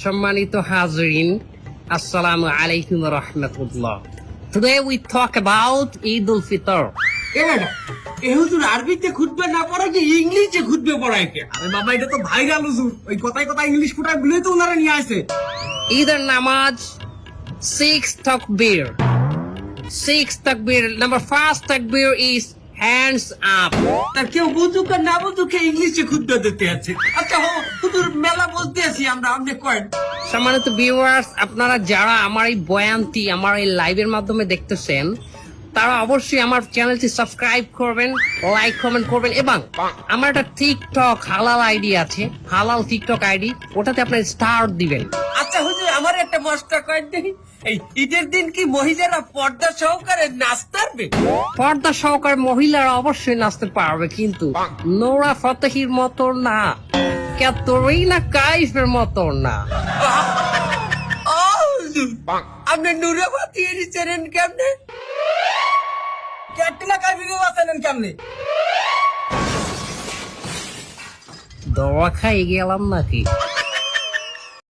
সম্মানিত হাজরিন, আসসালামু আলাইকুম রহমতুল্লাহ। Today we talk about Eid al-Fitr. হুজুর আরবিতে খুতবা না পড়া কি ইংলিশে খুতবা পড়ায় কে? আরে বাবা এটা তো ভাইরাল হুজুর, ওই কথায় কথায় ইংলিশ ফুটায় বলেই তো ওনারা নিয়ে আসে। Either নামাজ 6 takbir. 6 takbir. Number first takbir is hands up. তার কেউ বুঝুক আর না বুঝুক ইংলিশে খুতবা দিতে আছে। আচ্ছা হুজুর মেলা বলতে আছি আমরা, আপনি কয়েন। সম্মানিত ভিউয়ার্স, আপনারা যারা আমার এই বয়ানটি আমার এই লাইভের মাধ্যমে দেখতেছেন, তারা অবশ্যই আমার চ্যানেলটি সাবস্ক্রাইব করবেন, লাইক কমেন্ট করবেন, এবং আমার একটা টিকটক হালাল আইডি আছে, হালাল টিকটক আইডি, ওটাতে আপনার স্টার দিবেন। আচ্ছা হুজুর আমার একটা মশলা কয়েন দেখি, এই ঈদের দিন কি মহিলারা পর্দা সহকারে নাচতে পারবে? পর্দা সহকারে মহিলারা অবশ্যই নাচতে পারবে, কিন্তু নোরা ফতেহির মতো না, ক্যাটরিনা কাইফের মতো না। হুজুর আপনি নুরাবাতি এনেছেন কেমনে? ক্যাটরিনা কাইফকে বাঁচালেন কেমনে? দোয়া খাই গেলাম নাকি?